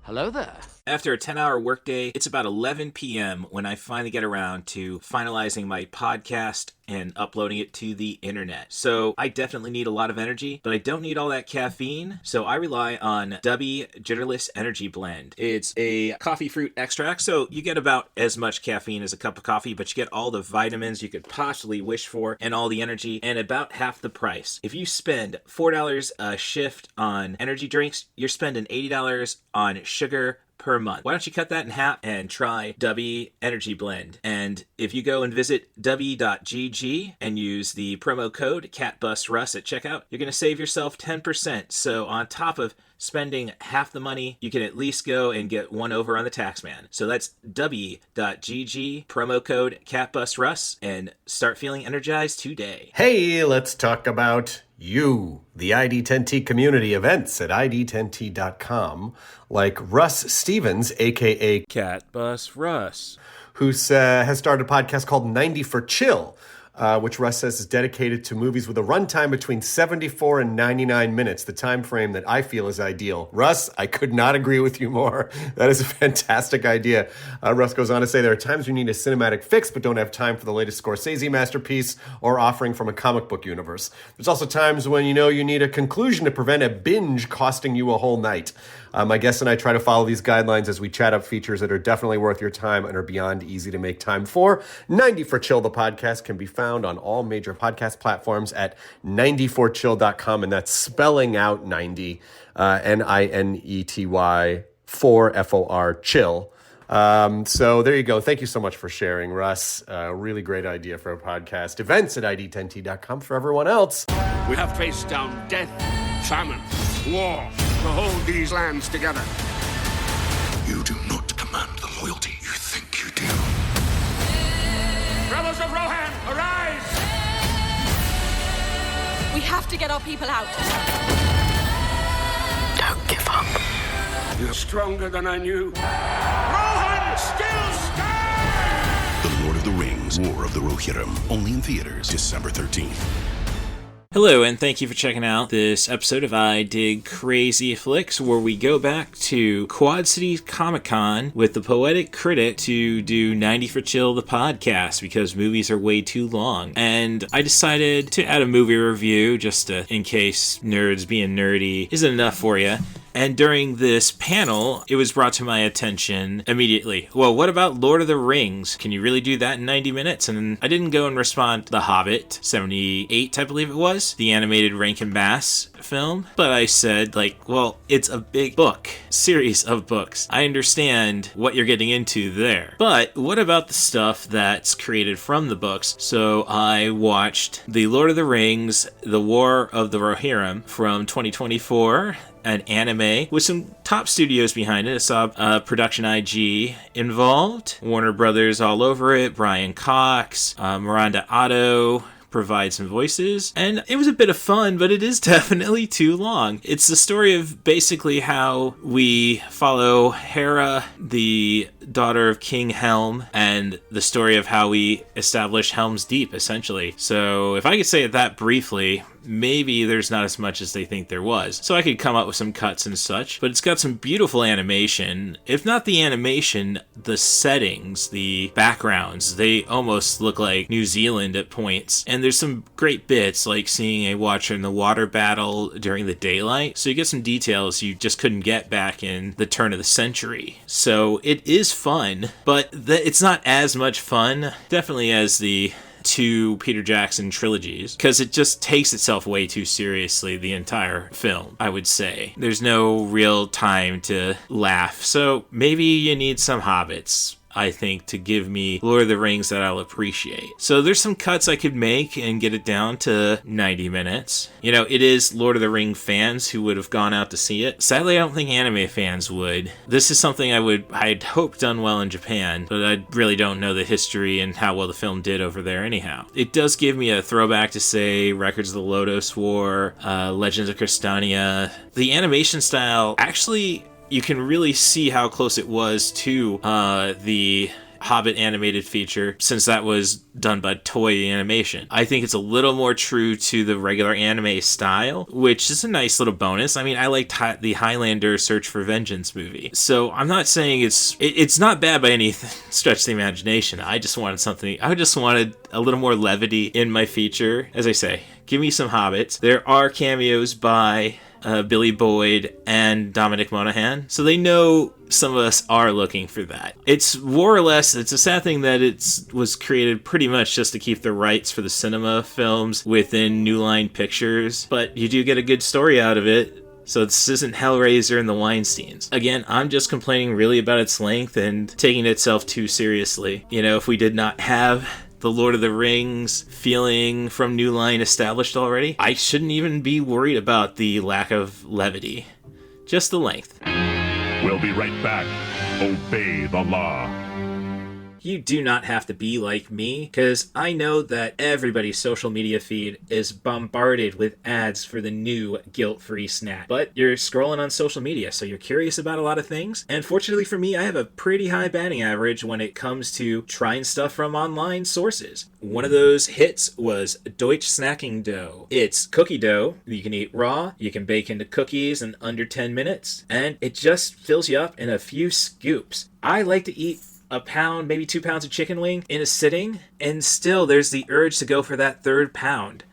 Hello there. After a 10-hour workday, it's about 11 p.m. when I finally get around to finalizing my podcast and uploading it to the internet. So I definitely need a lot of energy, but I don't need all that caffeine, so I rely on Dubby Jitterless Energy Blend. It's a coffee fruit extract, so you get about as much caffeine as a cup of coffee, but you get all the vitamins you could possibly wish for and all the energy, and about half the price. If you spend $4 a shift on energy drinks, you're spending $80 on sugar per month. Why don't you cut that in half and try Dubby Energy Blend? And if you go and visit Dubby.gg and use the promo code CatBusRuss at checkout, you're going to save yourself 10%. So on top of spending half the money, you can at least go and get one over on the tax man. So that's Dubby.gg, promo code CatBusRuss, and start feeling energized today. Hey, let's talk about you, the ID10T community events at ID10T.com, like Russ Stevens, a.k.a. CatBus Russ, who has started a podcast called 90 for Chill, which Russ says is dedicated to movies with a runtime between 74 and 99 minutes, the time frame that I feel is ideal. Russ, I could not agree with you more. That is a fantastic idea. Russ goes on to say there are times you need a cinematic fix but don't have time for the latest Scorsese masterpiece or offering from a comic book universe. There's also times when you need a conclusion to prevent a binge costing you a whole night. My guests and I try to follow these guidelines as we chat up features that are definitely worth your time and are beyond easy to make time for. 90 for Chill, the podcast, can be found on all major podcast platforms at 90forchill.com, and that's spelling out 90, Ninety, 4 FOR, chill. So there you go. Thank you so much for sharing, Russ. Really great idea for a podcast. Events at ID10T.com for everyone else. We have faced down death, famine, war to hold these lands together. You do not command the loyalty you think you do. Rebels of Rohan, arise! We have to get our people out. Don't give up. You're stronger than I knew. Rohan still stands! The Lord of the Rings, War of the Rohirrim, only in theaters December 13th. Hello, and thank you for checking out this episode of I Dig Crazy Flicks, where we go back to Quad City Comic Con with the Poetic Critic to do 90 for Chill, the podcast, because movies are way too long. And I decided to add a movie review, just in case nerds being nerdy isn't enough for you. And during this panel, it was brought to my attention immediately. Well, what about Lord of the Rings? Can you really do that in 90 minutes? And I didn't go and respond to The Hobbit, 78, I believe it was, the animated Rankin Bass film. But I said, well, it's a big book, series of books. I understand what you're getting into there. But what about the stuff that's created from the books? So I watched The Lord of the Rings, The War of the Rohirrim from 2024, an anime with some top studios behind it. I saw Production IG involved, Warner Brothers all over it, Brian Cox, Miranda Otto provide some voices, and it was a bit of fun, but it is definitely too long. It's the story of basically how we follow Hera, the daughter of King Helm, and the story of how we establish Helm's Deep, essentially. So if I could say it that briefly, maybe there's not as much as they think there was. So I could come up with some cuts and such, but it's got some beautiful animation. If not the animation, the settings, the backgrounds, they almost look like New Zealand at points. And there's some great bits, like seeing a Watcher in the water battle during the daylight. So you get some details you just couldn't get back in the turn of the century. So it is fun, but it's not as much fun, definitely, as the two Peter Jackson trilogies, because it just takes itself way too seriously, the entire film, I would say. There's no real time to laugh, so maybe you need some hobbits, I think, to give me Lord of the Rings that I'll appreciate. So there's some cuts I could make and get it down to 90 minutes. It is Lord of the Ring fans who would have gone out to see it. Sadly, I don't think anime fans would. This is something I'd hope done well in Japan, but I really don't know the history and how well the film did over there anyhow. It does give me a throwback to, say, Records of the Lodoss War, Legends of Crystania. The animation style, actually, you can really see how close it was to the Hobbit animated feature, since that was done by Toei Animation. I think it's a little more true to the regular anime style, which is a nice little bonus. I mean, I liked the Highlander Search for Vengeance movie. So I'm not saying it's not bad by any stretch of the imagination. I just wanted a little more levity in my feature. As I say, give me some hobbits. There are cameos by Billy Boyd and Dominic Monaghan, so they know some of us are looking for that. It's more or less, it's a sad thing that it was created pretty much just to keep the rights for the cinema films within New Line Pictures, but you do get a good story out of it. So this isn't Hellraiser and the Weinsteins. Again, I'm just complaining really about its length and taking itself too seriously. You know, if we did not have the Lord of the Rings feeling from New Line established already, I shouldn't even be worried about the lack of levity. Just the length. We'll be right back. Obey the law. You do not have to be like me, because I know that everybody's social media feed is bombarded with ads for the new guilt-free snack. But you're scrolling on social media, so you're curious about a lot of things. And fortunately for me, I have a pretty high batting average when it comes to trying stuff from online sources. One of those hits was Deutsch Snacking Dough. It's cookie dough. You can eat raw, you can bake into cookies in under 10 minutes, and it just fills you up in a few scoops. I like to eat a pound, maybe 2 pounds of chicken wing in a sitting, and still there's the urge to go for that third pound.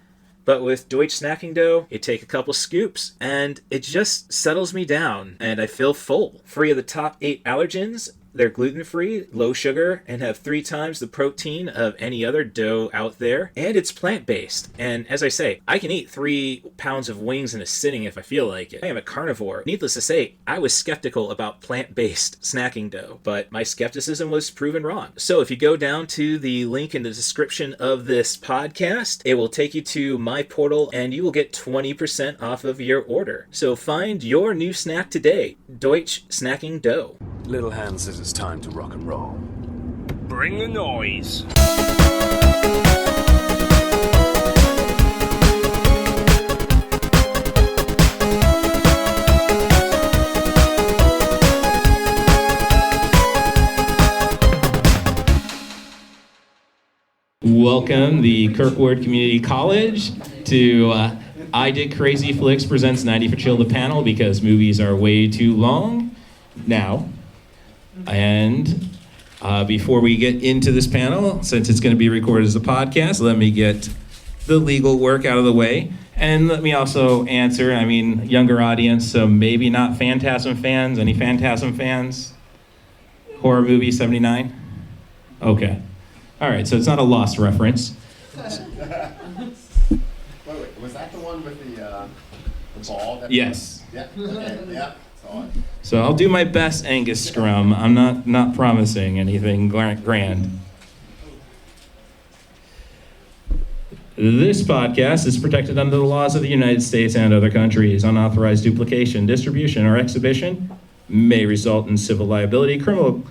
But with Deutsch Snacking Dough, you take a couple scoops, and it just settles me down, and I feel full. Free of the top 8 allergens, they're gluten-free, low sugar, and have 3 times the protein of any other dough out there. And it's plant-based. And as I say, I can eat 3 pounds of wings in a sitting if I feel like it. I am a carnivore. Needless to say, I was skeptical about plant-based snacking dough, but my skepticism was proven wrong. So if you go down to the link in the description of this podcast, it will take you to my portal, and you will get 20% off of your order. So find your new snack today, Deutsch Snacking Dough. Little Hand says it's time to rock and roll. Bring the noise. Welcome, the Kirkwood Community College, to I Did Crazy Flicks presents 90 for Chill, the panel, because movies are way too long now. And before we get into this panel, since it's going to be recorded as a podcast, let me get the legal work out of the way. And let me also answer, younger audience, so maybe not Phantasm fans. Any Phantasm fans? Horror movie 79? Okay. All right, so it's not a Lost reference. Wait, was that the one with the ball? Yes. Yeah, okay, yeah. So I'll do my best Angus Scrum. I'm not promising anything grand. This podcast is protected under the laws of the United States and other countries. Unauthorized duplication, distribution, or exhibition may result in civil liability, criminal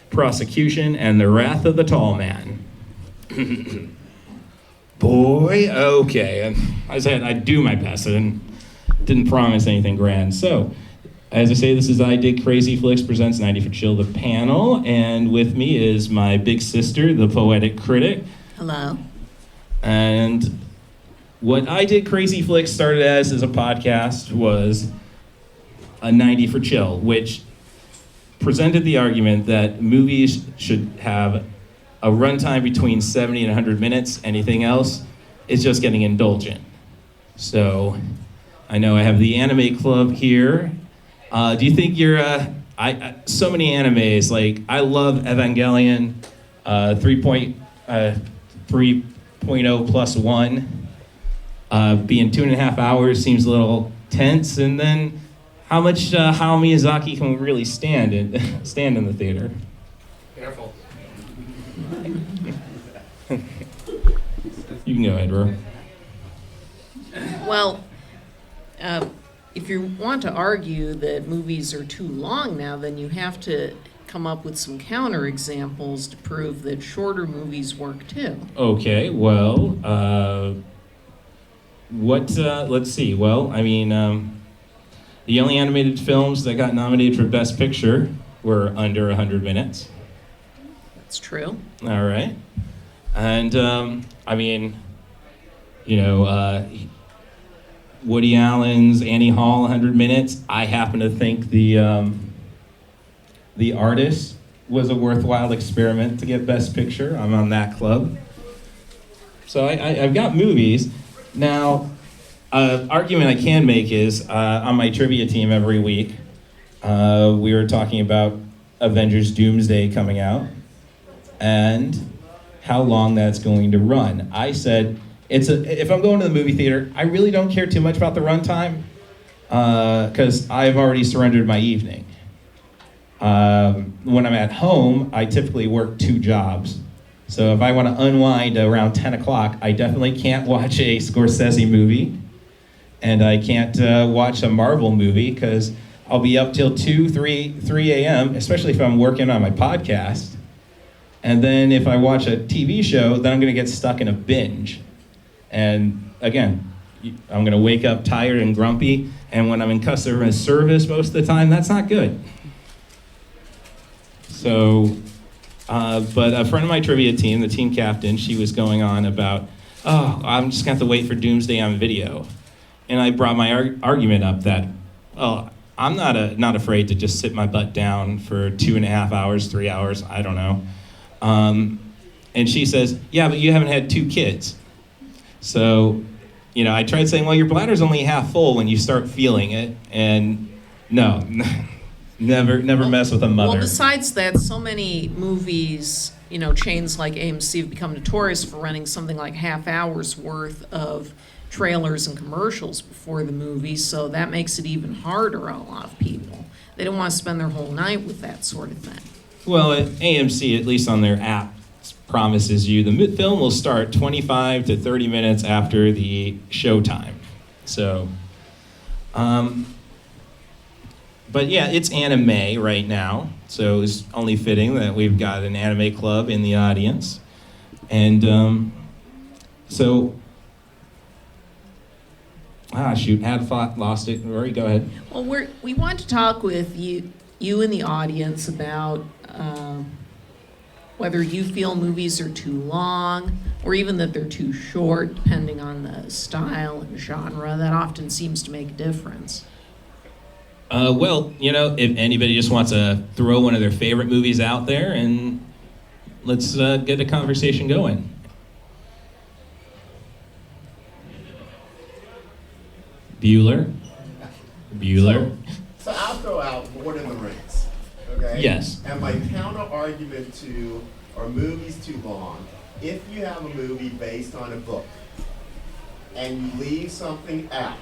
prosecution, and the wrath of the tall man. Boy, okay. I said I'd do my best. I didn't promise anything grand. So, as I say, this is I Did Crazy Flicks presents 90 for Chill, the panel, and with me is my big sister, the Poetic Critic. Hello. And what I Did Crazy Flicks started as a podcast was a 90 for Chill, which presented the argument that movies should have a runtime between 70 and 100 minutes. Anything else is just getting indulgent. So I know I have the anime club here. Do you think you're so many animes, like I love Evangelion 3.0 plus 1. Being 2.5 hours seems a little tense, and then how much Hayao Miyazaki can really stand in the theater? Careful. You can go ahead, Ro. Well, if you want to argue that movies are too long now, then you have to come up with some counterexamples to prove that shorter movies work too. Okay, well, let's see. Well, the only animated films that got nominated for Best Picture were under 100 minutes. It's true. All right. And, I mean, Woody Allen's Annie Hall, 100 Minutes. I happen to think The Artist was a worthwhile experiment to get Best Picture. I'm on that club. So I've got movies. Now, argument I can make is, on my trivia team every week, we were talking about Avengers Doomsday coming out and how long that's going to run. I said, if I'm going to the movie theater, I really don't care too much about the runtime because I've already surrendered my evening. When I'm at home, I typically work 2 jobs. So if I want to unwind around 10 o'clock, I definitely can't watch a Scorsese movie. And I can't watch a Marvel movie because I'll be up till 3 a.m., especially if I'm working on my podcast. And then if I watch a TV show, then I'm going to get stuck in a binge. And again, I'm going to wake up tired and grumpy. And when I'm in customer service most of the time, that's not good. So, but a friend of my trivia team, the team captain, she was going on about, I'm just going to have to wait for Doomsday on video. And I brought my argument up that, I'm not afraid to just sit my butt down for 2.5 hours, 3 hours, I don't know. And she says, yeah, but you haven't had 2 kids. So, I tried saying, well, your bladder's only half full when you start feeling it. And no, never mess with a mother. Well, besides that, so many movies, chains like AMC have become notorious for running something like half hour's worth of trailers and commercials before the movie, so that makes it even harder on a lot of people. They don't want to spend their whole night with that sort of thing. Well, at AMC, at least on their app, promises you the film will start 25 to 30 minutes after the showtime. So, but yeah, it's anime right now, so it's only fitting that we've got an anime club in the audience. And had a thought, lost it. Rory, go ahead. Well, we want to talk with you in the audience about whether you feel movies are too long or even that they're too short, depending on the style and genre. That often seems to make a difference. If anybody just wants to throw one of their favorite movies out there, and let's get a conversation going. Bueller. So I'll throw out Lord of the Rings. Okay? Yes. And my counter argument to are movies too long? If you have a movie based on a book and you leave something out,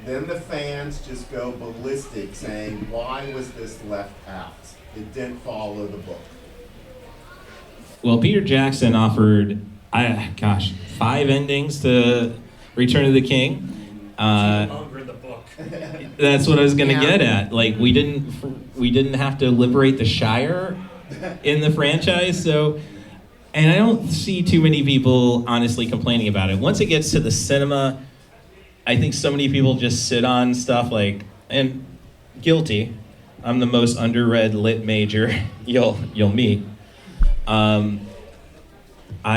then the fans just go ballistic saying, why was this left out? It didn't follow the book. Well, Peter Jackson offered, 5 endings to Return of the King. That's what I was gonna get at. Like, we didn't have to liberate the Shire in the franchise, so, and I don't see too many people honestly complaining about it. Once it gets to the cinema, I think so many people just sit on stuff like, and guilty, I'm the most underread lit major you'll meet. I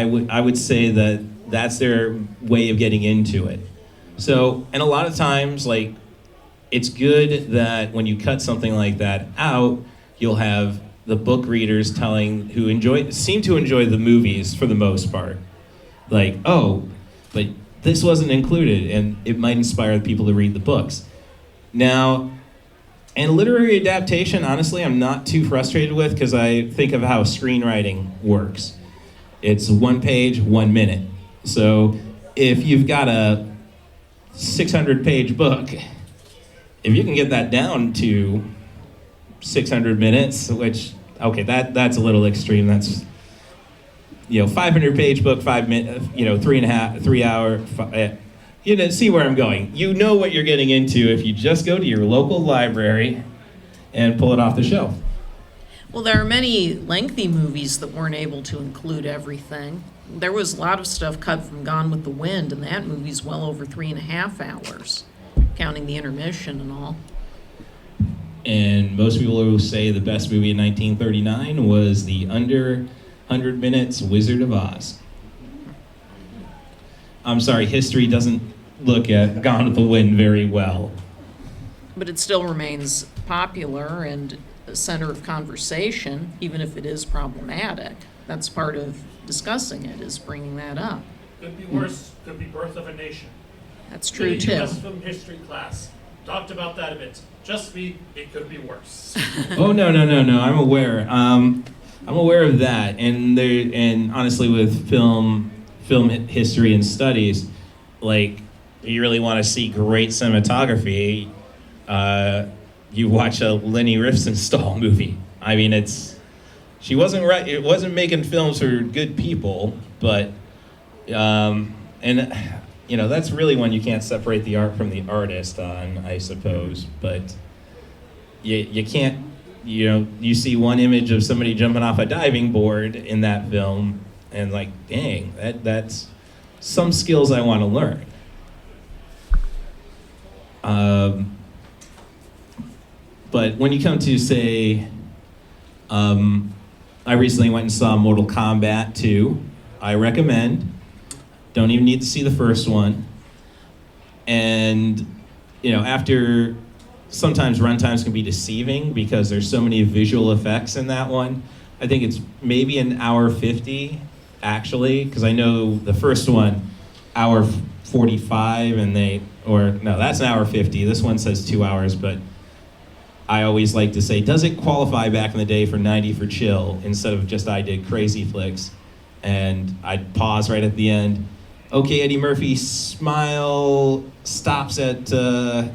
would say that that's their way of getting into it. So, and a lot of times, like, it's good that when you cut something like that out, you'll have the book readers seem to enjoy the movies for the most part. Like, oh, but this wasn't included, and it might inspire people to read the books. Now, and literary adaptation, honestly, I'm not too frustrated with because I think of how screenwriting works. It's 1 page, 1 minute. So if you've got a 600-page book, if you can get that down to 600 minutes, which, okay, that's a little extreme. That's, 500-page book, 5 minutes, 3 hour, see where I'm going. You know what you're getting into if you just go to your local library and pull it off the shelf. Well, there are many lengthy movies that weren't able to include everything. There was a lot of stuff cut from Gone with the Wind, and that movie's well over 3.5 hours, counting the intermission and all. And most people will say the best movie in 1939 was the under 100 minutes Wizard of Oz. I'm sorry, history doesn't look at Gone with the Wind very well. But it still remains popular and a center of conversation, even if it is problematic. That's part of discussing it, is bringing that up. Could be worse, could be Birth of a Nation. That's true, The too. U.S. film history class talked about that a bit. Just me, it could be worse. Oh, no, I'm aware. I'm aware of that. And honestly, with film history and studies, like, you really want to see great cinematography, you watch a Leni Riefenstahl movie. I mean, she wasn't right. It wasn't making films for good people, but that's really when you can't separate the art from the artist on, I suppose. But you can't, you see one image of somebody jumping off a diving board in that film, and like, dang, that's some skills I want to learn. But when you come to, say, I recently went and saw Mortal Kombat 2. I recommend. Don't even need to see the first one. And, after, sometimes runtimes can be deceiving because there's so many visual effects in that one. I think it's maybe an hour 50, actually, because I know the first one, hour 45, that's an hour 50. This one says 2 hours, but I always like to say, does it qualify back in the day for 90 for chill instead of just I did crazy flicks? And I'd pause right at the end. Okay, Eddie Murphy, smile, stops at the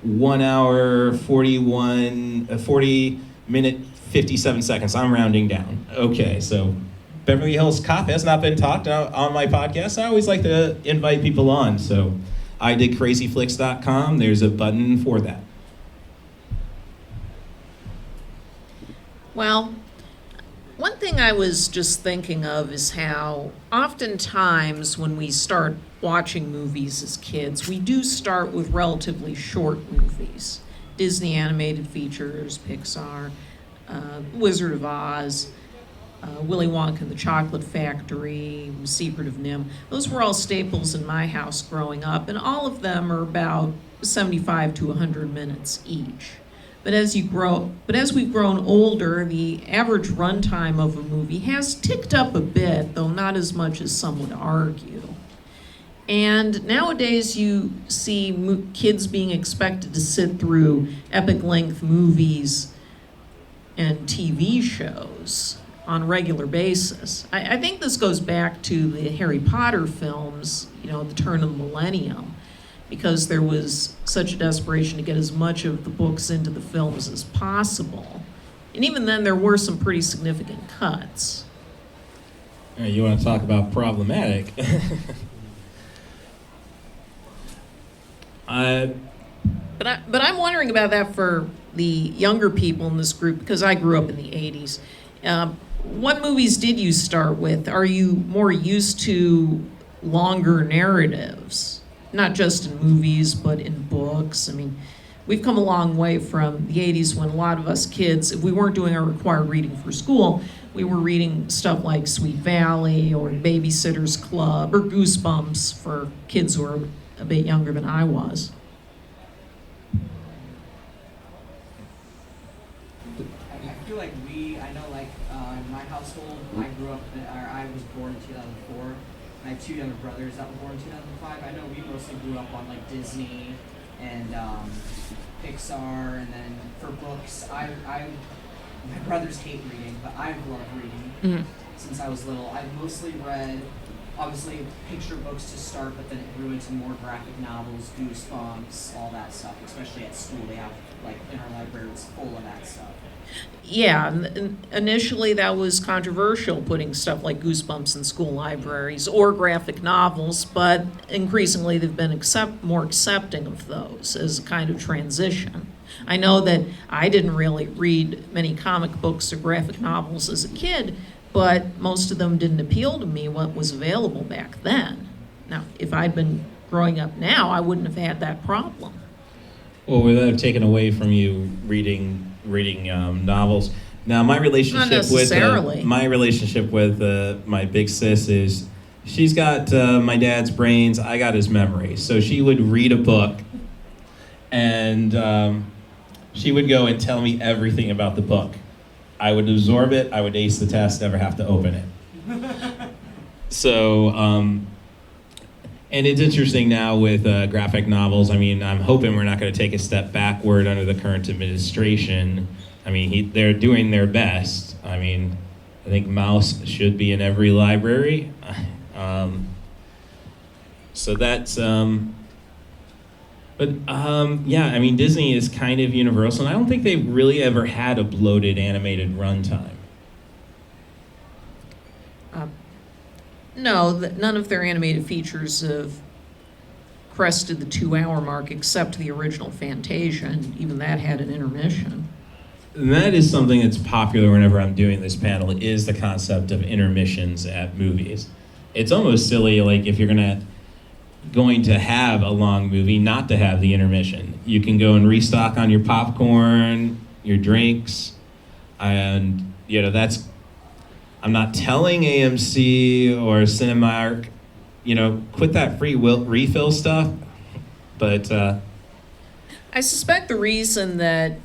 1 hour, 40 minute, 57 seconds. I'm rounding down. Okay, so Beverly Hills Cop has not been talked on my podcast. I always like to invite people on. So I did crazyflix.com. There's a button for that. Well, one thing I was just thinking of is how oftentimes when we start watching movies as kids, we do start with relatively short movies. Disney animated features, Pixar, Wizard of Oz, Willy Wonka and the Chocolate Factory, Secret of NIMH. Those were all staples in my house growing up, and all of them are about 75 to 100 minutes each. But as we've grown older, the average runtime of a movie has ticked up a bit, though not as much as some would argue. And nowadays you see kids being expected to sit through epic-length movies and TV shows on a regular basis. I think this goes back to the Harry Potter films, at the turn of the millennium, because there was such a desperation to get as much of the books into the films as possible. And even then, there were some pretty significant cuts. You want to talk about problematic? But I'm wondering about that for the younger people in this group, because I grew up in the 80s. What movies did you start with? Are you more used to longer narratives? Not just in movies, but in books. I mean, we've come a long way from the 80s when a lot of us kids, if we weren't doing our required reading for school, we were reading stuff like Sweet Valley or Babysitter's Club or Goosebumps for kids who are a bit younger than I was. I feel like in my household, I was born in 2004. I have two younger brothers that were born in 2005. I know we mostly grew up on like Disney and Pixar, and then for books, my brothers hate reading, but I love reading since I was little. I've mostly read, obviously, picture books to start, but then it grew into more graphic novels, Goosebumps, all that stuff. Especially at school, they have in our library it's full of that stuff. Yeah, initially that was controversial, putting stuff like Goosebumps in school libraries or graphic novels, but increasingly they've been more accepting of those as a kind of transition. I know that I didn't really read many comic books or graphic novels as a kid, but most of them didn't appeal to me what was available back then. Now, if I'd been growing up now, I wouldn't have had that problem. Well, without taking away from you reading novels. Now, my relationship Not necessarily. with my big sis is she's got my dad's brains. I got his memory. So she would read a book, and she would go and tell me everything about the book. I would absorb it. I would ace the test. Never have to open it. So. And it's interesting now with graphic novels. I mean, I'm hoping we're not going to take a step backward under the current administration. I mean, they're doing their best. I mean, I think Mouse should be in every library. So that's, yeah, I mean, Disney is kind of universal, and I don't think they've really ever had a bloated animated runtime. No, none of their animated features have crested the 2-hour mark except the original Fantasia, and even that had an intermission. And that is something that's popular whenever I'm doing this panel, is the concept of intermissions at movies. It's almost silly, like, if you're going to have a long movie, not to have the intermission. You can go and restock on your popcorn, your drinks, and, that's... I'm not telling AMC or Cinemark, quit that free refill stuff, but... I suspect the reason that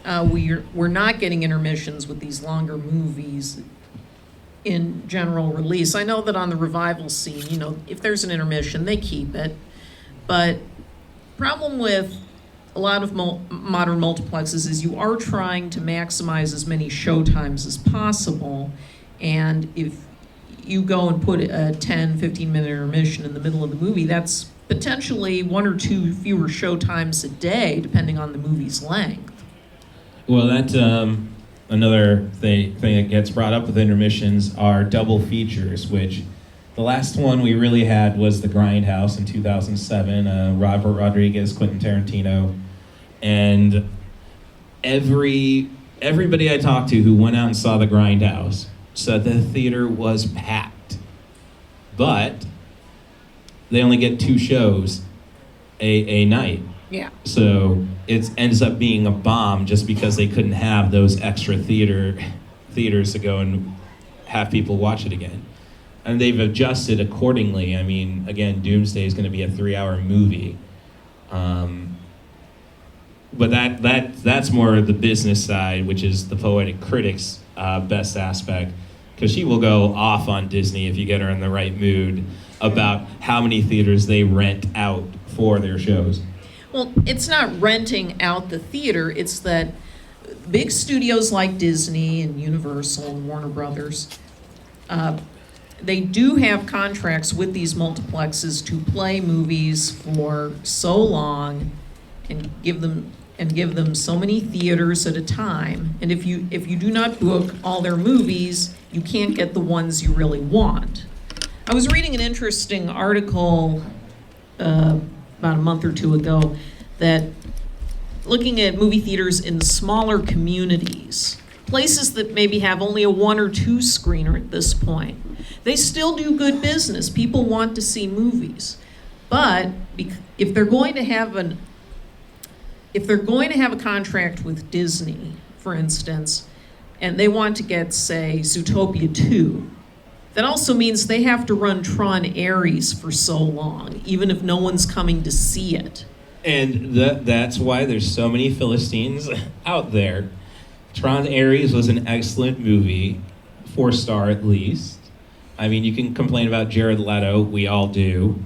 we're not getting intermissions with these longer movies in general release, I know that on the revival scene, if there's an intermission, they keep it, but problem with a lot of modern multiplexes is you are trying to maximize as many showtimes as possible, and if you go and put a 10, 15-minute intermission in the middle of the movie, that's potentially 1 or 2 fewer showtimes a day, depending on the movie's length. Well, that's another thing that gets brought up with intermissions are double features, which the last one we really had was The Grindhouse in 2007, Robert Rodriguez, Quentin Tarantino, and everybody I talked to who went out and saw The Grindhouse said the theater was packed, but they only get 2 shows a night. Yeah. So it ends up being a bomb just because they couldn't have those extra theaters to go and have people watch it again. And they've adjusted accordingly. I mean, again, Doomsday is going to be a 3-hour movie. But that's more of the business side, which is the Poetic Critic's best aspect, because she will go off on Disney if you get her in the right mood about how many theaters they rent out for their shows. Well, it's not renting out the theater, it's that big studios like Disney and Universal and Warner Brothers, they do have contracts with these multiplexes to play movies for so long and give them so many theaters at a time. And if you do not book all their movies, you can't get the ones you really want. I was reading an interesting article about a month or 2 ago that looking at movie theaters in smaller communities, places that maybe have only a 1 or 2 screener at this point, they still do good business. People want to see movies. But if they're going to have a contract with Disney, for instance, and they want to get, say, Zootopia 2, that also means they have to run Tron Ares for so long, even if no one's coming to see it. And that's why there's so many Philistines out there. Tron Ares was an excellent movie, 4-star at least. I mean, you can complain about Jared Leto, we all do.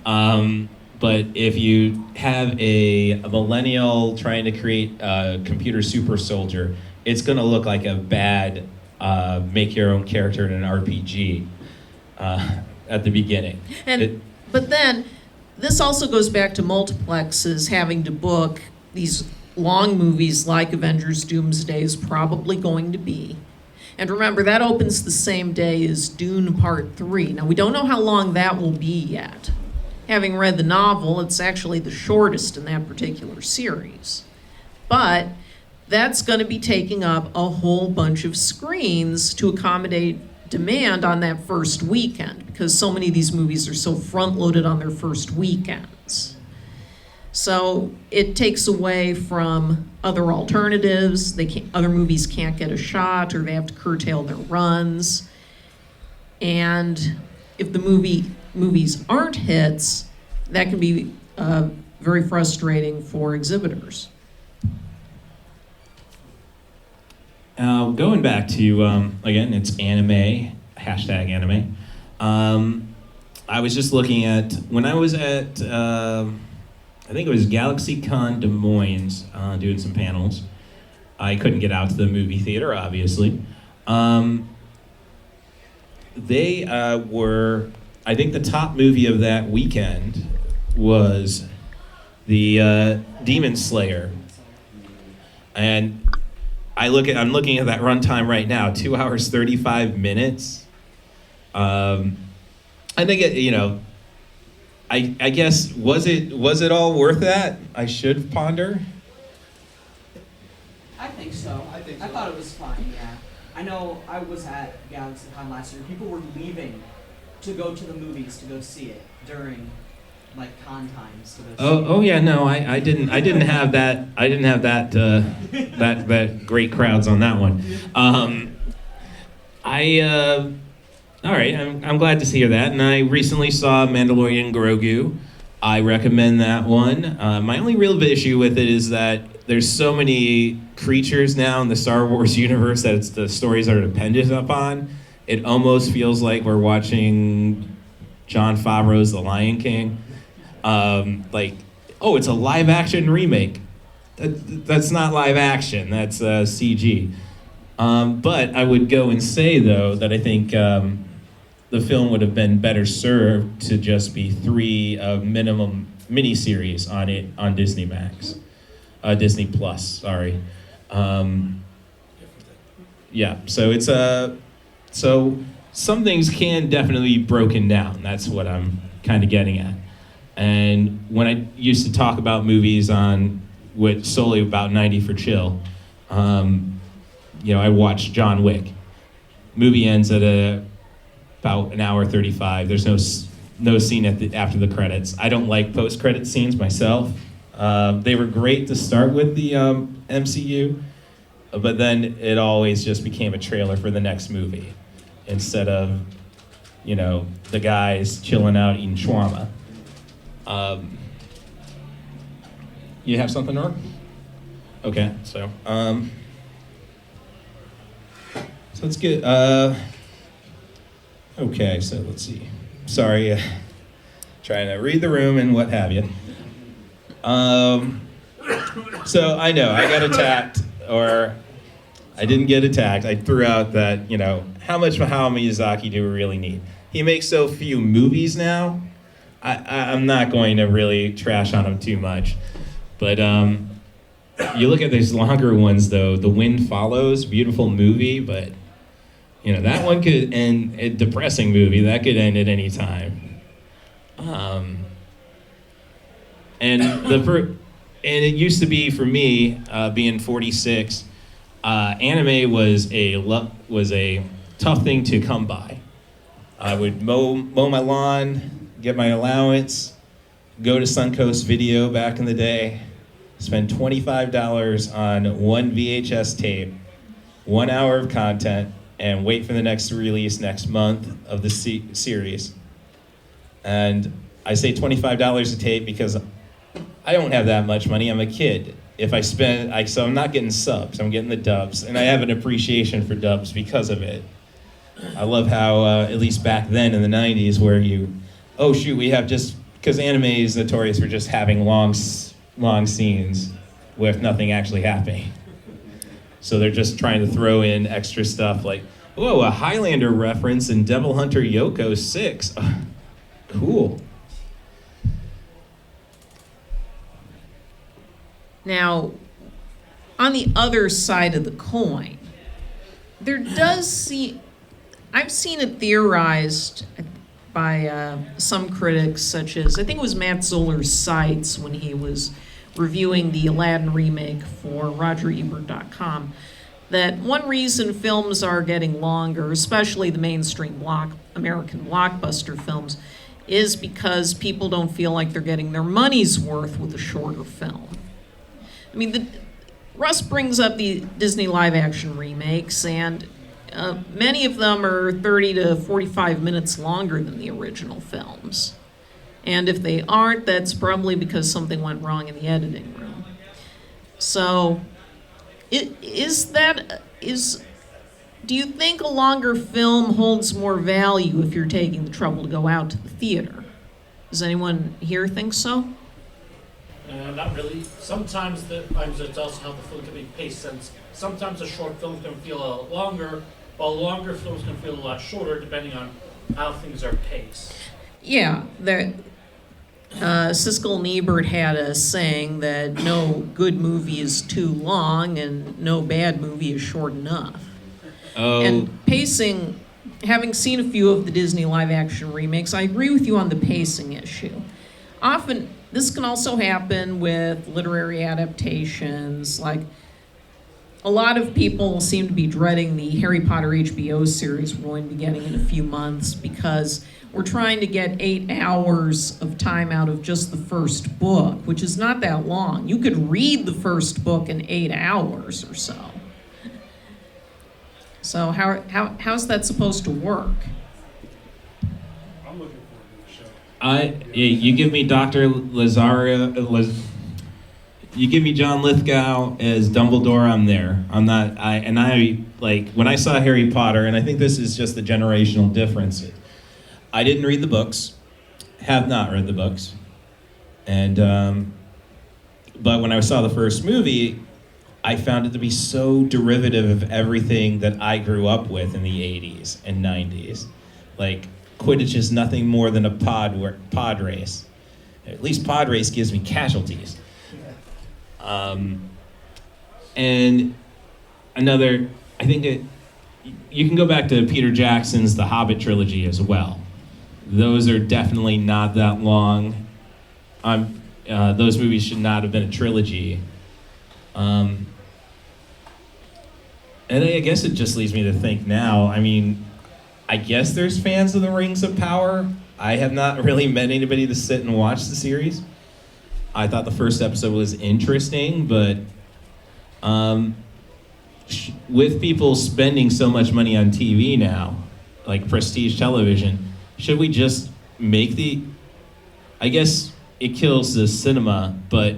But if you have a millennial trying to create a computer super soldier, it's going to look like a bad make your own character in an RPG at the beginning. But then, this also goes back to multiplexes having to book these long movies like Avengers Doomsday is probably going to be. And remember, that opens the same day as Dune Part 3. Now, we don't know how long that will be yet. Having read the novel, it's actually the shortest in that particular series. But that's going to be taking up a whole bunch of screens to accommodate demand on that first weekend, because so many of these movies are so front-loaded on their first weekends. So it takes away from other alternatives. Other movies can't get a shot, or they have to curtail their runs. And if the movies aren't hits, that can be very frustrating for exhibitors. Going back to, again, it's anime, hashtag anime. I was just looking at, when I was at, I think it was GalaxyCon Des Moines, doing some panels. I couldn't get out to the movie theater, obviously. They were, I think the top movie of that weekend was the Demon Slayer. And I'm looking at that runtime right now, 2 hours, 35 minutes. I think I guess, was it all worth that? I should ponder. I think so. I thought it was fine, yeah. I know I was at GalaxyCon last year. People were leaving to go to the movies to go see it during like con times. Oh yeah, no, I didn't have that. I didn't have that that great crowds on that one. All right, I'm glad to hear that. And I recently saw Mandalorian Grogu. I recommend that one. My only real issue with it is that there's so many creatures now in the Star Wars universe that the stories are dependent upon. It almost feels like we're watching Jon Favreau's The Lion King. It's a live action remake. That's not live action, that's CG. But I would go and say, though, that I think the film would have been better served to just be 3 minimum miniseries on Disney Max. Disney Plus, sorry. Yeah, so it's so some things can definitely be broken down. That's what I'm kind of getting at. And when I used to talk about movies solely about 90 for Chill, I watched John Wick. Movie ends at about an hour 35. There's no scene after the credits. I don't like post-credit scenes myself. They were great to start with the MCU, but then it always just became a trailer for the next movie instead of, the guys chilling out eating shawarma. You have something, Nora? Okay, so let's get, okay, so let's see. Sorry, trying to read the room and what have you. So I know, I got attacked, or I didn't get attacked. I threw out that, how much Hayao Miyazaki do we really need? He makes so few movies now. I'm not going to really trash on him too much. But you look at these longer ones, though. The Wind Follows, beautiful movie, but that one could end, a depressing movie, that could end at any time. And it used to be, for me, being 46, anime was a tough thing to come by. I would mow my lawn, get my allowance, go to Suncoast Video back in the day, spend $25 on one VHS tape, 1 hour of content, and wait for the next release next month of the series. And I say $25 a tape because I don't have that much money. I'm a kid. So I'm not getting subs, I'm getting the dubs, and I have an appreciation for dubs because of it. I love how, at least back then in the 90s, where we have because anime is notorious for just having long scenes with nothing actually happening. So they're just trying to throw in extra stuff like, whoa, a Highlander reference in Devil Hunter Yoko 6. Cool. Now, on the other side of the coin, I've seen it theorized by some critics, such as, I think it was Matt Zoller's Sights, when he was reviewing the Aladdin remake for RogerEbert.com, that one reason films are getting longer, especially the mainstream American blockbuster films, is because people don't feel like they're getting their money's worth with a shorter film. I mean, Russ brings up the Disney live-action remakes, and many of them are 30 to 45 minutes longer than the original films. And if they aren't, that's probably because something went wrong in the editing room. So, do you think a longer film holds more value if you're taking the trouble to go out to the theater? Does anyone here think so? Not really. Sometimes it's also how the film can be paced, since sometimes a short film can feel a lot longer, while longer films can feel a lot shorter depending on how things are paced. Yeah, Siskel and Ebert had a saying that no good movie is too long and no bad movie is short enough. Oh. And pacing, having seen a few of the Disney live-action remakes, I agree with you on the pacing issue. Often, this can also happen with literary adaptations. Like, a lot of people seem to be dreading the Harry Potter HBO series we're going to be getting in a few months because we're trying to get 8 hours of time out of just the first book, which is not that long. You could read the first book in 8 hours or so. So how's that supposed to work? I'm looking forward to the show. You give me Dr. You give me John Lithgow as Dumbledore, I'm there. I'm not. When I saw Harry Potter, and I think this is just the generational difference. I didn't read the books, have not read the books, and but when I saw the first movie, I found it to be so derivative of everything that I grew up with in the 80s and 90s. Like, Quidditch is nothing more than a pod race. At least pod race gives me casualties. And another, I think you can go back to Peter Jackson's The Hobbit trilogy as well. Those are definitely not that long. Those movies should not have been a trilogy. And I guess it just leads me to think now, I mean, I guess there's fans of the Rings of Power. I have not really met anybody to sit and watch the series. I thought the first episode was interesting, but with people spending so much money on TV now, like prestige television, should we just make I guess it kills the cinema, but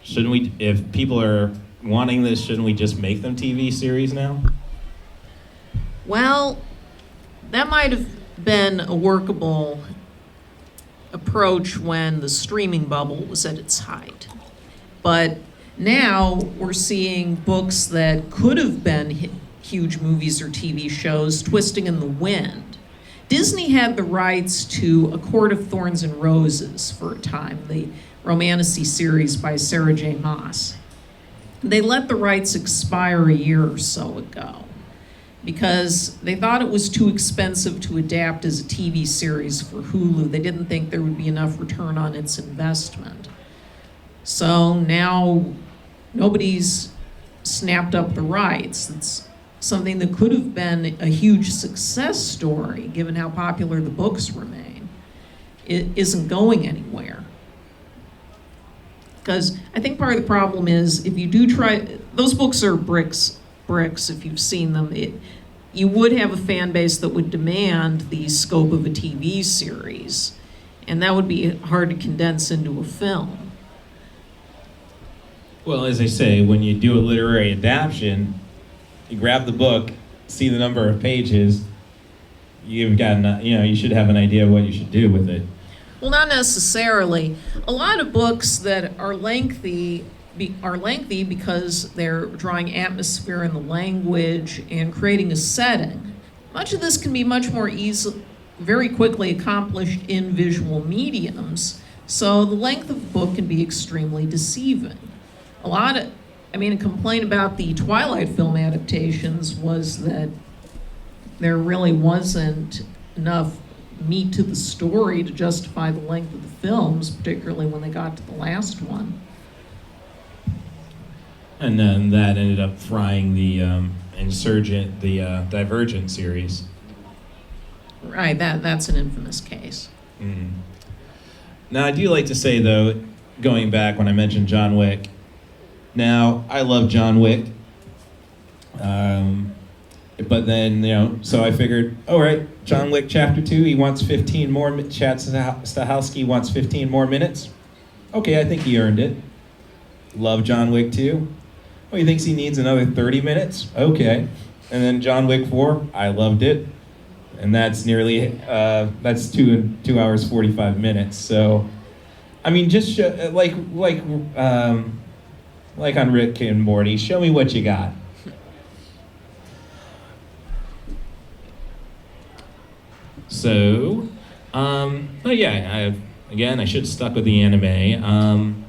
shouldn't we, if people are wanting this, shouldn't we just make them TV series now? Well, that might have been a workable approach when the streaming bubble was at its height. But now we're seeing books that could have been huge movies or TV shows twisting in the wind. Disney had the rights to A Court of Thorns and Roses for a time, the romantasy series by Sarah J. Maas. They let the rights expire a year or so ago because they thought it was too expensive to adapt as a TV series for Hulu. They didn't think there would be enough return on its investment. So now nobody's snapped up the rights. It's something that could have been a huge success story, given how popular the books remain. It isn't going anywhere. Because I think part of the problem is if you do try, those books are bricks, if you've seen them. You would have a fan base that would demand the scope of a TV series, and that would be hard to condense into a film. Well, as I say, when you do a literary adaptation, you grab the book, see the number of pages, you should have an idea of what you should do with it. Well, not necessarily. A lot of books that are lengthy because they're drawing atmosphere in the language and creating a setting. Much of this can be much more very quickly accomplished in visual mediums, so the length of a book can be extremely deceiving. A complaint about the Twilight film adaptations was that there really wasn't enough meat to the story to justify the length of the films, particularly when they got to the last one. And then that ended up frying the Divergent series. Right, that's an infamous case. Now, I do like to say, though, going back when I mentioned John Wick, now, I love John Wick, but then, so I figured, all right, John Wick Chapter 2, he wants 15 more, Chad Stahelski wants 15 more minutes. Okay, I think he earned it. Love John Wick 2. Oh, he thinks he needs another 30 minutes? Okay. And then John Wick 4, I loved it. And that's nearly, that's 2 hours, 45 minutes. So, I mean, just like on Rick and Morty, show me what you got. So, but yeah, I should have stuck with the anime.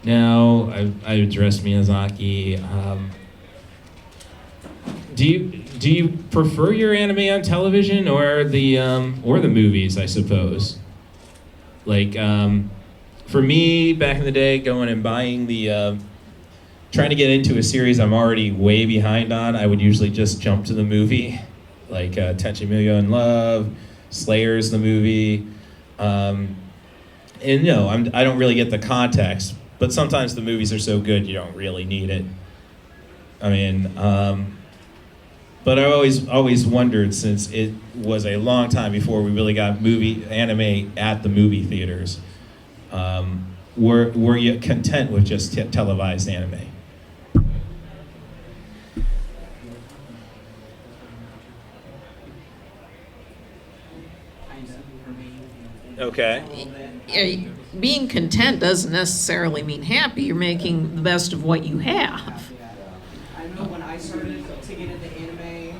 Now, I addressed Miyazaki. Do you prefer your anime on television or the movies, I suppose? Like, for me, back in the day, going and buying trying to get into a series I'm already way behind on, I would usually just jump to the movie, like Tenchi Muyo in Love, Slayer's the movie. And no, I don't really get the context, but sometimes the movies are so good you don't really need it. I mean, but I always wondered, since it was a long time before we really got anime at the movie theaters, were you content with just televised anime? Okay. Being content doesn't necessarily mean happy. You're making the best of what you have. I know when I started to get into anime,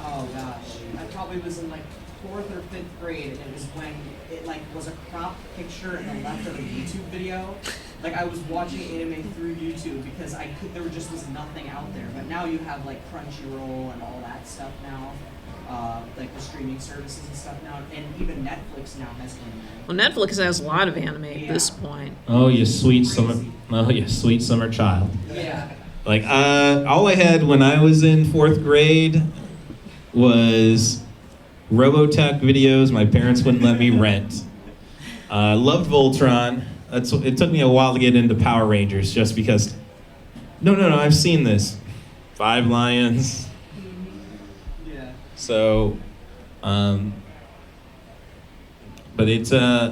oh gosh, I probably was in like 4th or 5th grade, and it was when it like was a cropped picture in the left of a YouTube video. Like I was watching anime through YouTube because there just was nothing out there. But now you have like Crunchyroll and all that stuff now. Like the streaming services and stuff now, and even Netflix now has anime. Well, Netflix has a lot of anime at this point. Oh, you sweet summer child. Yeah. Like, all I had when I was in 4th grade was Robotech videos my parents wouldn't let me rent. Loved Voltron. It took me a while to get into Power Rangers, just because, no, I've seen this. 5 Lions. Yeah. So, but it's, but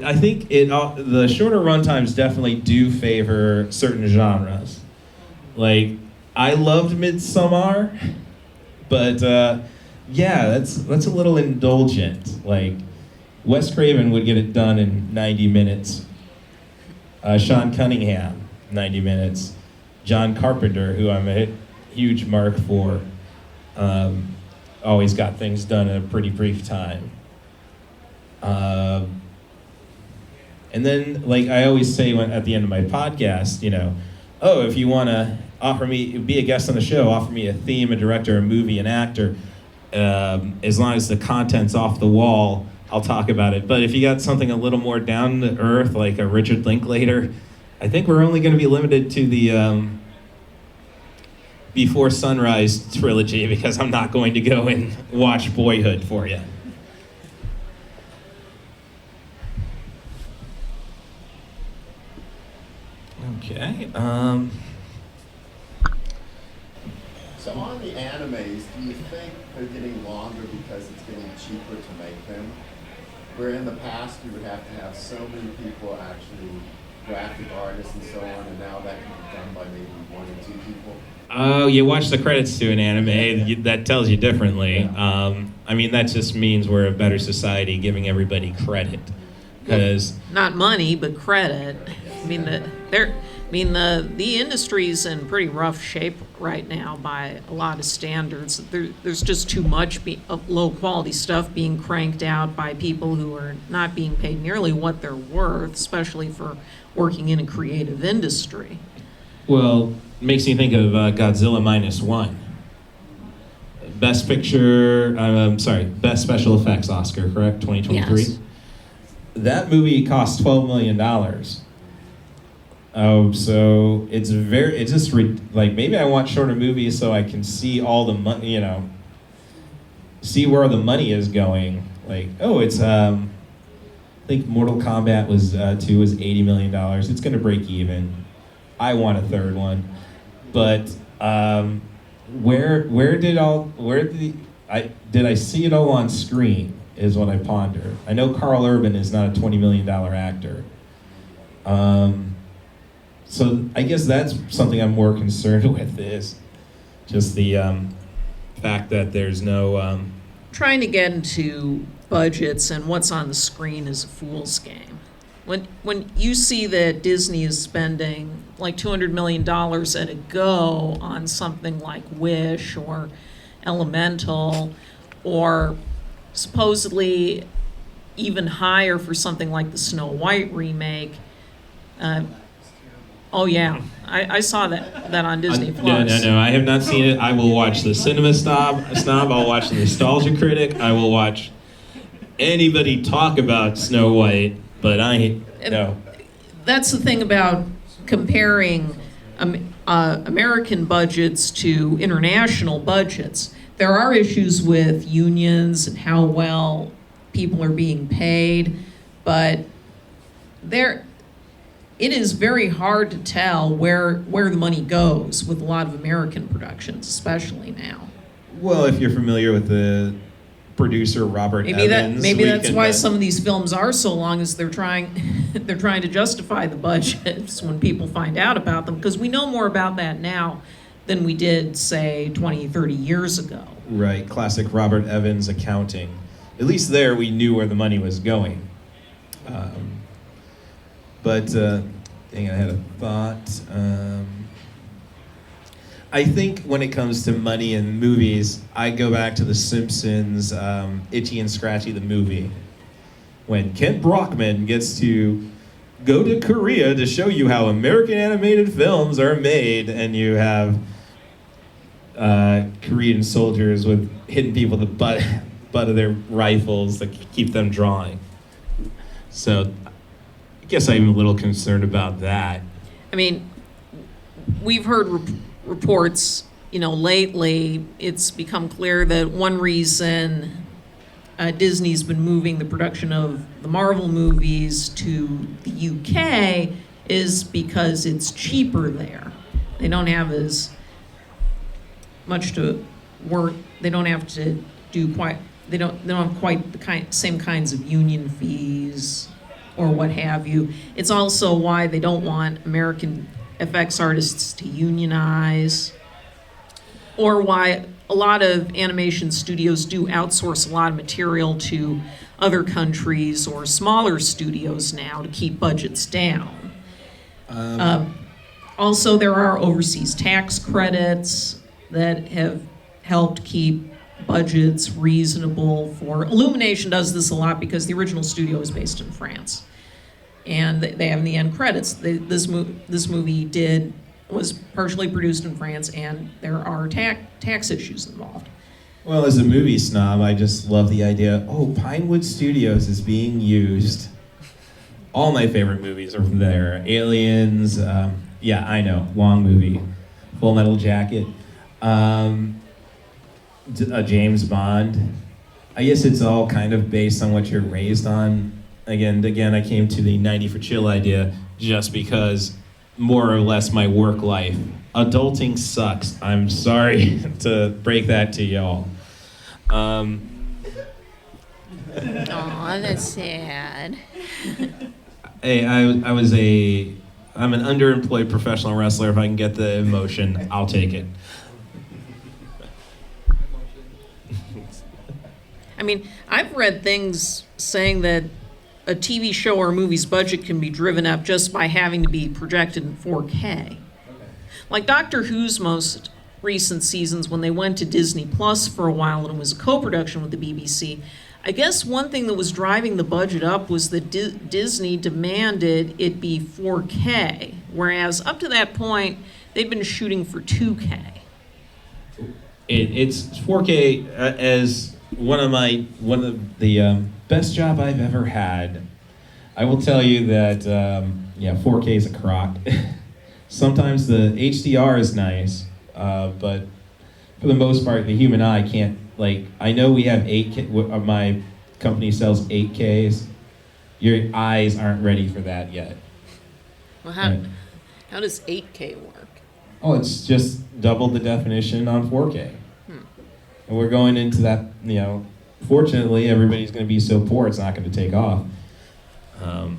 I think the shorter runtimes definitely do favor certain genres. Like, I loved Midsommar, but yeah, that's a little indulgent. Like, Wes Craven would get it done in 90 minutes. Sean Cunningham, 90 minutes. John Carpenter, who I'm a huge mark for, always got things done in a pretty brief time. And then, like I always say at the end of my podcast, oh, if you want to be a guest on the show, offer me a theme, a director, a movie, an actor. As long as the content's off the wall, I'll talk about it. But if you got something a little more down to earth, like a Richard Linklater, I think we're only going to be limited to the Before Sunrise trilogy, because I'm not going to go and watch Boyhood for you. Okay. So on the animes, do you think they're getting longer because it's getting cheaper to make them? Where in the past you would have to have so many people, actually graphic artists and so on, and now that can be done by maybe 1 or 2 people? Oh, you watch the credits to an anime, that tells you differently. I mean, that just means we're a better society, giving everybody credit. Because not money, but credit. I mean, the industry's in pretty rough shape right now by a lot of standards. There's just too much low quality stuff being cranked out by people who are not being paid nearly what they're worth, especially for working in a creative industry. Well, it makes me think of Godzilla -1. Best Picture, Best Special Effects Oscar, correct? 2023? Yes. That movie cost $12 million. Oh, so it's just like, maybe I want shorter movies so I can see all the money, see where the money is going. Like, oh, it's I think Mortal Kombat was 2 was $80 million. It's going to break even. I want a third one, but did I see it all on screen? Is what I ponder. I know Carl Urban is not a $20 million actor. So I guess that's something I'm more concerned with, is just the fact that there's no... Trying to get into budgets and what's on the screen is a fool's game. When you see that Disney is spending like $200 million at a go on something like Wish or Elemental, or supposedly even higher for something like the Snow White remake. Oh yeah, I saw that on Disney Plus. No, I have not seen it. I will watch the Cinema Snob. I'll watch the Nostalgia Critic. I will watch anybody talk about Snow White, but no. That's the thing about comparing American budgets to international budgets. There are issues with unions and how well people are being paid, but it is very hard to tell where the money goes with a lot of American productions, especially now. Well, if you're familiar with the producer Robert Evans, maybe that's why some of these films are so long, is they're trying to justify the budgets when people find out about them, because we know more about that now than we did, say, 20, 30 years ago. Right, classic Robert Evans accounting. At least there we knew where the money was going. But I had a thought. I think when it comes to money in movies, I go back to The Simpsons, Itchy and Scratchy the movie. When Kent Brockman gets to go to Korea to show you how American animated films are made, and you have Korean soldiers with hitting people with the butt of their rifles that keep them drawing. So I guess I'm a little concerned about that. I mean, we've heard reports, lately it's become clear that one reason Disney's been moving the production of the Marvel movies to the UK is because it's cheaper there. They don't have as much to work. They don't have to do quite. They don't have quite the same kinds of union fees or what have you. It's also why they don't want American FX artists to unionize, or why a lot of animation studios do outsource a lot of material to other countries or smaller studios now to keep budgets down. Also, there are overseas tax credits that have helped keep budgets reasonable for... Illumination does this a lot because the original studio is based in France. And they have in the end credits. This movie was partially produced in France, and there are tax issues involved. Well, as a movie snob, I just love the idea, Pinewood Studios is being used. All my favorite movies are from there. Aliens, yeah, I know, long movie. Full Metal Jacket. James Bond. I guess it's all kind of based on what you're raised on. Again, I came to the 90 for chill idea just because more or less my work life. Adulting sucks. I'm sorry to break that to y'all. Aw, that's sad. Hey, I'm an underemployed professional wrestler. If I can get the emotion, I'll take it. I mean, I've read things saying that a TV show or a movie's budget can be driven up just by having to be projected in 4K. Like Doctor Who's most recent seasons, when they went to Disney Plus for a while and it was a co-production with the BBC, I guess one thing that was driving the budget up was that Disney demanded it be 4K, whereas up to that point, they'd been shooting for 2K. It's 4K as one of the best job I've ever had. I will tell you that 4K is a crock. Sometimes the HDR is nice, but for the most part, the human eye can't like, I know we have 8K, my company sells 8Ks. Your eyes aren't ready for that yet. Well, how does 8K work? Oh, it's just double the definition on 4K. And we're going into that, fortunately, everybody's going to be so poor it's not going to take off. All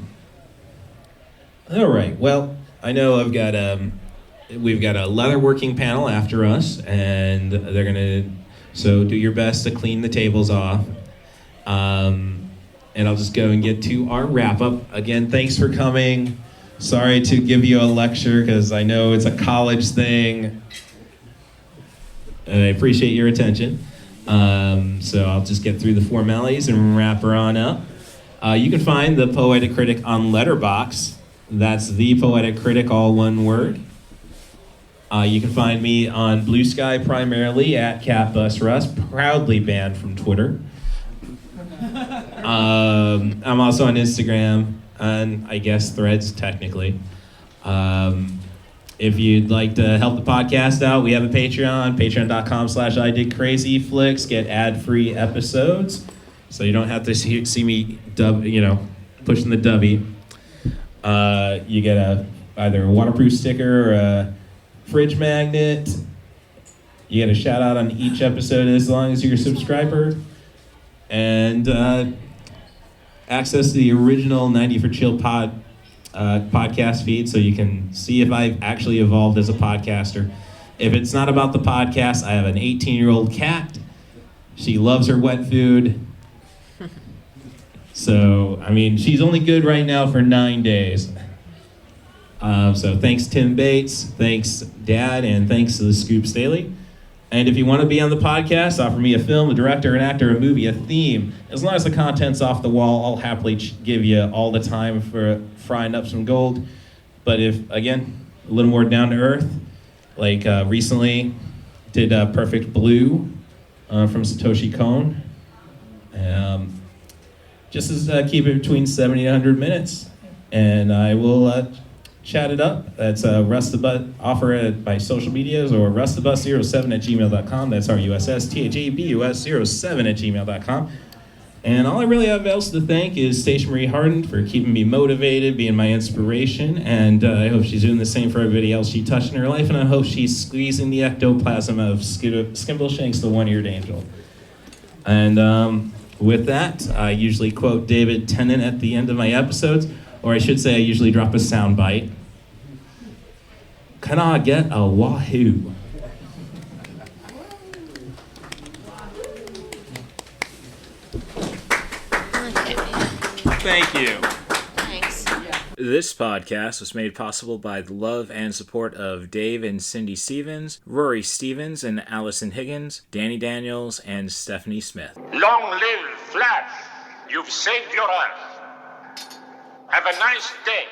right, well, I know we've got a leatherworking panel after us, and they're going to, so do your best to clean the tables off. And I'll just go and get to our wrap-up. Again, thanks for coming. Sorry to give you a lecture, because I know it's a college thing. I appreciate your attention. So I'll just get through the formalities and wrap her on up. You can find The Poetic Critic on Letterboxd. That's The Poetic Critic, all one word. You can find me on Blue Sky primarily at CatBus Russ, proudly banned from Twitter. I'm also on Instagram and I guess Threads technically. If you'd like to help the podcast out, we have a Patreon, patreon.com/IDidCrazyFlicks. Get ad-free episodes, so you don't have to see me pushing the W. You get either a waterproof sticker or a fridge magnet. You get a shout out on each episode as long as you're a subscriber. And access to the original 90 for Chill podcast feed, so you can see if I've actually evolved as a podcaster. If it's not about the podcast, I have an 18-year-old cat. She loves her wet food. So, she's only good right now for 9 days. So thanks Tim Bates, thanks Dad, and thanks to the Scoop Staley. And if you want to be on the podcast, offer me a film, a director, an actor, a movie, a theme. As long as the content's off the wall, I'll happily give you all the time for frying up some gold. But if, again, a little more down to earth, like recently did Perfect Blue from Satoshi Kon. Just keep it between 70 and 100 minutes. And I will chat it up. That's RustTheBus. Offer it by social medias or RustTheBus07@gmail.com. That's RustTheBus07@gmail.com. And all I really have else to thank is Station Marie Harden for keeping me motivated, being my inspiration, and I hope she's doing the same for everybody else she touched in her life, and I hope she's squeezing the ectoplasm of Skimble Shanks, the one-eared angel. And with that, I usually quote David Tennant at the end of my episodes. Or I should say I usually drop a sound bite. Can I get a wahoo? Thank you. Thanks. This podcast was made possible by the love and support of Dave and Cindy Stevens, Rory Stevens and Allison Higgins, Danny Daniels, and Stephanie Smith. Long live Flash! You've saved your Earth. Have a nice day.